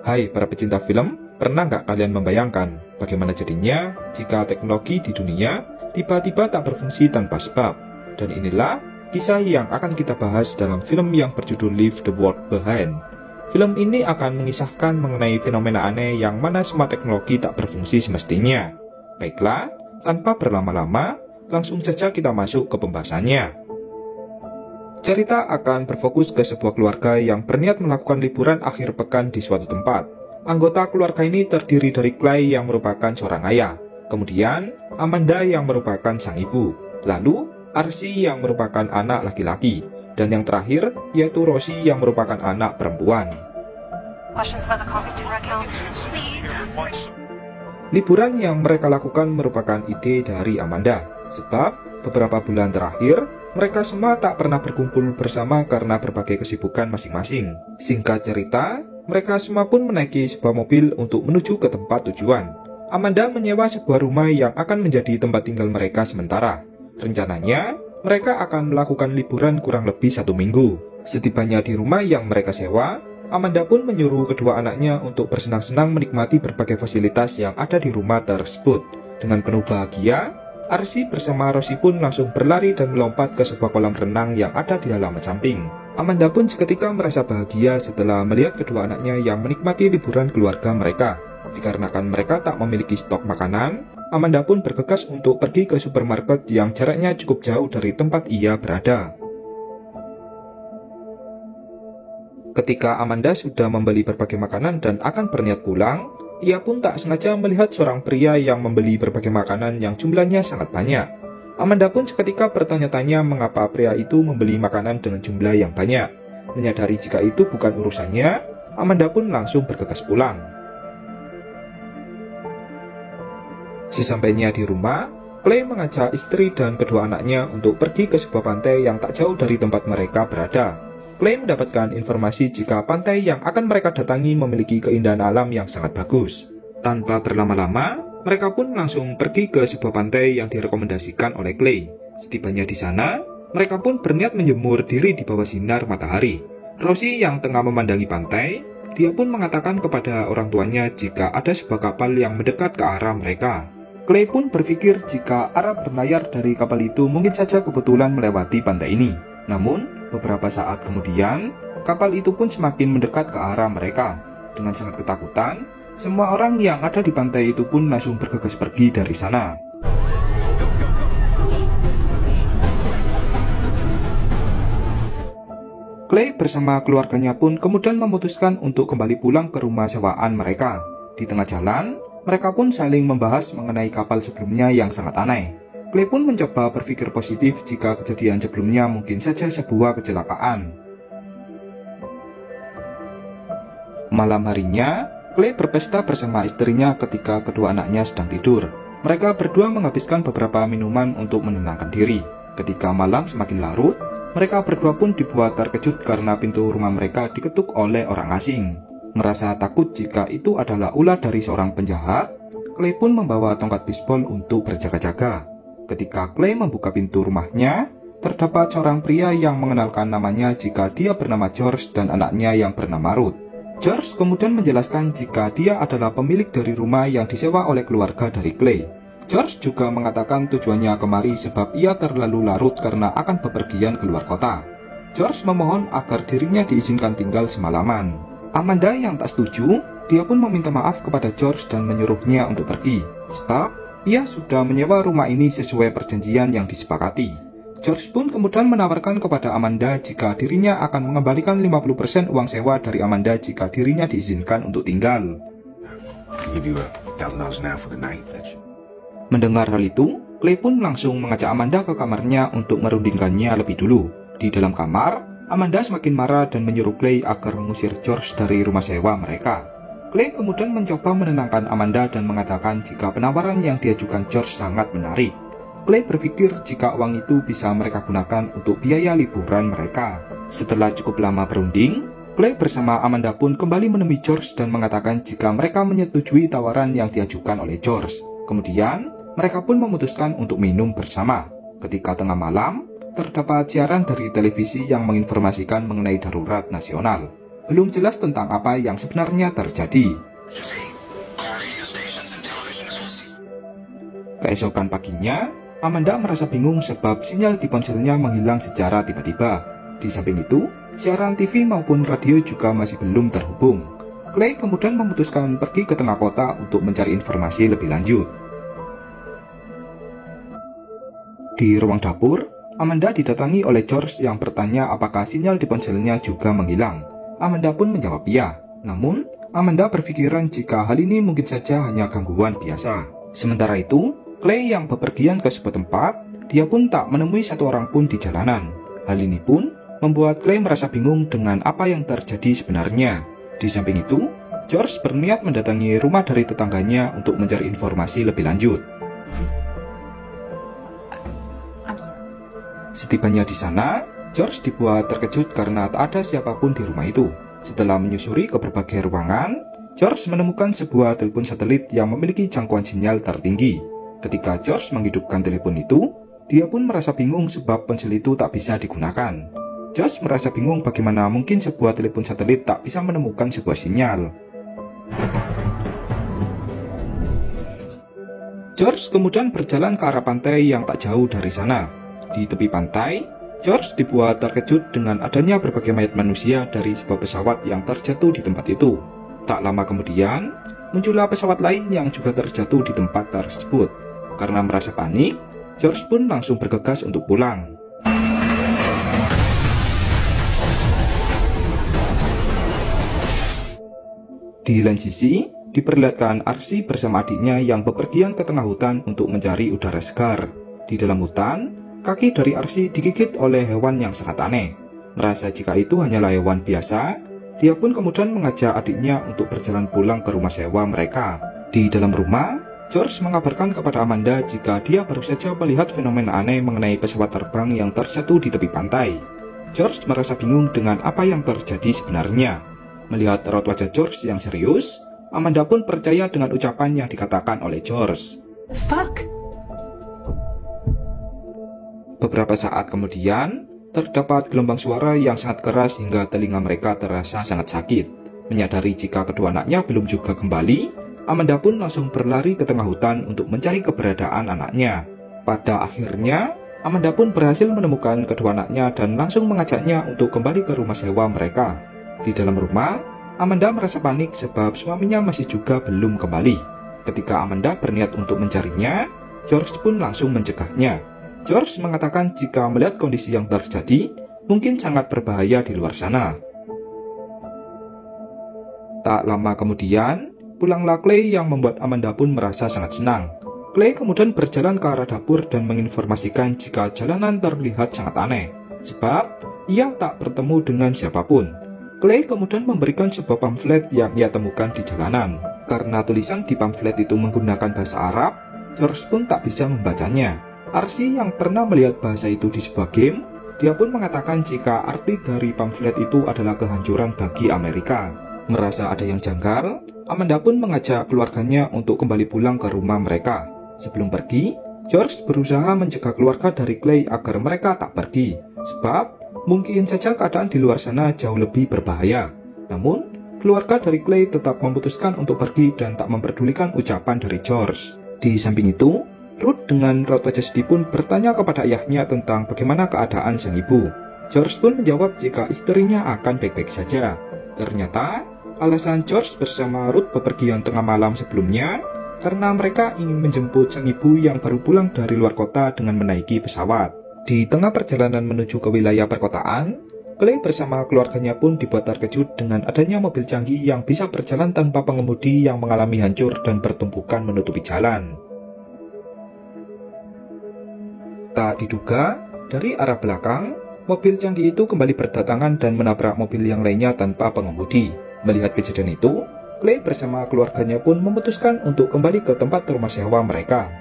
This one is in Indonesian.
Hai para pecinta film, pernah nggak kalian membayangkan bagaimana jadinya jika teknologi di dunia tiba-tiba tak berfungsi tanpa sebab? Dan inilah kisah yang akan kita bahas dalam film yang berjudul Leave the World Behind. Film ini akan mengisahkan mengenai fenomena aneh yang mana semua teknologi tak berfungsi semestinya. Baiklah, tanpa berlama-lama, langsung saja kita masuk ke pembahasannya. Cerita akan berfokus ke sebuah keluarga yang berniat melakukan liburan akhir pekan di suatu tempat. Anggota keluarga ini terdiri dari Clay yang merupakan seorang ayah, kemudian Amanda yang merupakan sang ibu, lalu Archie yang merupakan anak laki-laki, dan yang terakhir yaitu Rosie yang merupakan anak perempuan. Liburan yang mereka lakukan merupakan ide dari Amanda, sebab beberapa bulan terakhir mereka semua tak pernah berkumpul bersama karena berbagai kesibukan masing-masing. Singkat cerita, mereka semua pun menaiki sebuah mobil untuk menuju ke tempat tujuan. Amanda menyewa sebuah rumah yang akan menjadi tempat tinggal mereka sementara. Rencananya, mereka akan melakukan liburan kurang lebih 1 minggu. Setibanya di rumah yang mereka sewa, Amanda pun menyuruh kedua anaknya untuk bersenang-senang menikmati berbagai fasilitas yang ada di rumah tersebut. Dengan penuh bahagia, Archie bersama Rosie pun langsung berlari dan melompat ke sebuah kolam renang yang ada di halaman samping. Amanda pun seketika merasa bahagia setelah melihat kedua anaknya yang menikmati liburan keluarga mereka. Dikarenakan mereka tak memiliki stok makanan, Amanda pun bergegas untuk pergi ke supermarket yang jaraknya cukup jauh dari tempat ia berada. Ketika Amanda sudah membeli berbagai makanan dan akan berniat pulang, ia pun tak sengaja melihat seorang pria yang membeli berbagai makanan yang jumlahnya sangat banyak. Amanda pun seketika bertanya-tanya mengapa pria itu membeli makanan dengan jumlah yang banyak. Menyadari jika itu bukan urusannya, Amanda pun langsung bergegas pulang. Sesampainya di rumah, Clay mengajak istri dan kedua anaknya untuk pergi ke sebuah pantai yang tak jauh dari tempat mereka berada. Clay mendapatkan informasi jika pantai yang akan mereka datangi memiliki keindahan alam yang sangat bagus. Tanpa berlama-lama, mereka pun langsung pergi ke sebuah pantai yang direkomendasikan oleh Clay. Setibanya di sana, mereka pun berniat menjemur diri di bawah sinar matahari. Rosie yang tengah memandangi pantai, dia pun mengatakan kepada orang tuanya jika ada sebuah kapal yang mendekat ke arah mereka. Clay pun berpikir jika arah berlayar dari kapal itu mungkin saja kebetulan melewati pantai ini. Namun, beberapa saat kemudian, kapal itu pun semakin mendekat ke arah mereka. Dengan sangat ketakutan, semua orang yang ada di pantai itu pun langsung bergegas pergi dari sana. Clay bersama keluarganya pun kemudian memutuskan untuk kembali pulang ke rumah sewaan mereka. Di tengah jalan, mereka pun saling membahas mengenai kapal sebelumnya yang sangat aneh. Clay pun mencoba berpikir positif jika kejadian sebelumnya mungkin saja sebuah kecelakaan. Malam harinya, Clay berpesta bersama istrinya ketika kedua anaknya sedang tidur. Mereka berdua menghabiskan beberapa minuman untuk menenangkan diri. Ketika malam semakin larut, mereka berdua pun dibuat terkejut karena pintu rumah mereka diketuk oleh orang asing. Merasa takut jika itu adalah ulah dari seorang penjahat, Clay pun membawa tongkat bisbol untuk berjaga-jaga. Ketika Clay membuka pintu rumahnya, terdapat seorang pria yang mengenalkan namanya jika dia bernama George dan anaknya yang bernama Ruth. George kemudian menjelaskan jika dia adalah pemilik dari rumah yang disewa oleh keluarga dari Clay. George juga mengatakan tujuannya kemari sebab ia terlalu larut karena akan bepergian keluar kota. George memohon agar dirinya diizinkan tinggal semalaman. Amanda yang tak setuju, dia pun meminta maaf kepada George dan menyuruhnya untuk pergi, sebab ia sudah menyewa rumah ini sesuai perjanjian yang disepakati. George pun kemudian menawarkan kepada Amanda jika dirinya akan mengembalikan 50% uang sewa dari Amanda jika dirinya diizinkan untuk tinggal. Mendengar hal itu, Clay pun langsung mengajak Amanda ke kamarnya untuk merundingkannya lebih dulu. Di dalam kamar, Amanda semakin marah dan menyuruh Clay agar mengusir George dari rumah sewa mereka. Clay kemudian mencoba menenangkan Amanda dan mengatakan jika penawaran yang diajukan George sangat menarik. Clay berpikir jika uang itu bisa mereka gunakan untuk biaya liburan mereka. Setelah cukup lama berunding, Clay bersama Amanda pun kembali menemui George dan mengatakan jika mereka menyetujui tawaran yang diajukan oleh George. Kemudian, mereka pun memutuskan untuk minum bersama. Ketika tengah malam, terdapat siaran dari televisi yang menginformasikan mengenai darurat nasional. belum jelas tentang apa yang sebenarnya terjadi. Keesokan paginya, Amanda merasa bingung sebab sinyal di ponselnya menghilang secara tiba-tiba. Di samping itu, siaran TV maupun radio juga masih belum terhubung. Clay kemudian memutuskan pergi ke tengah kota untuk mencari informasi lebih lanjut. Di ruang dapur, Amanda didatangi oleh George yang bertanya apakah sinyal di ponselnya juga menghilang. Amanda pun menjawab iya. Namun, Amanda berpikiran jika hal ini mungkin saja hanya gangguan biasa. Sementara itu, Clay yang bepergian ke sebuah tempat, dia pun tak menemui satu orang pun di jalanan. Hal ini pun membuat Clay merasa bingung dengan apa yang terjadi sebenarnya. Di samping itu, George berniat mendatangi rumah dari tetangganya untuk mencari informasi lebih lanjut. Setibanya di sana, George dibuat terkejut karena tak ada siapapun di rumah itu. Setelah menyusuri ke berbagai ruangan, George menemukan sebuah telepon satelit yang memiliki jangkauan sinyal tertinggi. Ketika George menghidupkan telepon itu, dia pun merasa bingung sebab ponsel itu tak bisa digunakan. George merasa bingung bagaimana mungkin sebuah telepon satelit tak bisa menemukan sebuah sinyal. George kemudian berjalan ke arah pantai yang tak jauh dari sana. Di tepi pantai, George dibuat terkejut dengan adanya berbagai mayat manusia dari sebuah pesawat yang terjatuh di tempat itu. Tak lama kemudian, muncullah pesawat lain yang juga terjatuh di tempat tersebut. Karena merasa panik, George pun langsung bergegas untuk pulang. Di lain sisi, diperlihatkan Arsi bersama adiknya yang bepergian ke tengah hutan untuk mencari udara segar. Di dalam hutan, kaki dari Arsi digigit oleh hewan yang sangat aneh. Merasa jika itu hanyalah hewan biasa, dia pun kemudian mengajak adiknya untuk berjalan pulang ke rumah sewa mereka. Di dalam rumah, George mengabarkan kepada Amanda jika dia baru saja melihat fenomena aneh mengenai pesawat terbang yang terjatuh di tepi pantai. George merasa bingung dengan apa yang terjadi sebenarnya. Melihat raut wajah George yang serius, Amanda pun percaya dengan ucapan yang dikatakan oleh George. Fuck. Beberapa saat kemudian, terdapat gelombang suara yang sangat keras hingga telinga mereka terasa sangat sakit. Menyadari jika kedua anaknya belum juga kembali, Amanda pun langsung berlari ke tengah hutan untuk mencari keberadaan anaknya. Pada akhirnya, Amanda pun berhasil menemukan kedua anaknya dan langsung mengajaknya untuk kembali ke rumah sewa mereka. Di dalam rumah, Amanda merasa panik sebab suaminya masih juga belum kembali. Ketika Amanda berniat untuk mencarinya, George pun langsung mencegahnya. George mengatakan jika melihat kondisi yang terjadi, mungkin sangat berbahaya di luar sana. Tak lama kemudian, pulanglah Clay yang membuat Amanda pun merasa sangat senang. Clay kemudian berjalan ke arah dapur dan menginformasikan jika jalanan terlihat sangat aneh, sebab ia tak bertemu dengan siapapun. Clay kemudian memberikan sebuah pamflet yang ia temukan di jalanan. Karena tulisan di pamflet itu menggunakan bahasa Arab, George pun tak bisa membacanya. Arsi yang pernah melihat bahasa itu di sebuah game, dia pun mengatakan jika arti dari pamflet itu adalah kehancuran bagi Amerika. Merasa ada yang janggal, Amanda pun mengajak keluarganya untuk kembali pulang ke rumah mereka. Sebelum pergi, George berusaha mencegah keluarga dari Clay agar mereka tak pergi, sebab mungkin saja keadaan di luar sana jauh lebih berbahaya. Namun, keluarga dari Clay tetap memutuskan untuk pergi dan tak memperdulikan ucapan dari George. Di samping itu, Ruth dengan raut wajah sedih pun bertanya kepada ayahnya tentang bagaimana keadaan sang ibu. George pun menjawab jika istrinya akan baik-baik saja. Ternyata, alasan George bersama Ruth bepergian tengah malam sebelumnya karena mereka ingin menjemput sang ibu yang baru pulang dari luar kota dengan menaiki pesawat. Di tengah perjalanan menuju ke wilayah perkotaan, Clay bersama keluarganya pun dibuat terkejut dengan adanya mobil canggih yang bisa berjalan tanpa pengemudi yang mengalami hancur dan bertumpukan menutupi jalan. Tak diduga, dari arah belakang, mobil canggih itu kembali berdatangan dan menabrak mobil yang lainnya tanpa pengemudi. Melihat kejadian itu, Clay bersama keluarganya pun memutuskan untuk kembali ke tempat rumah sewa mereka.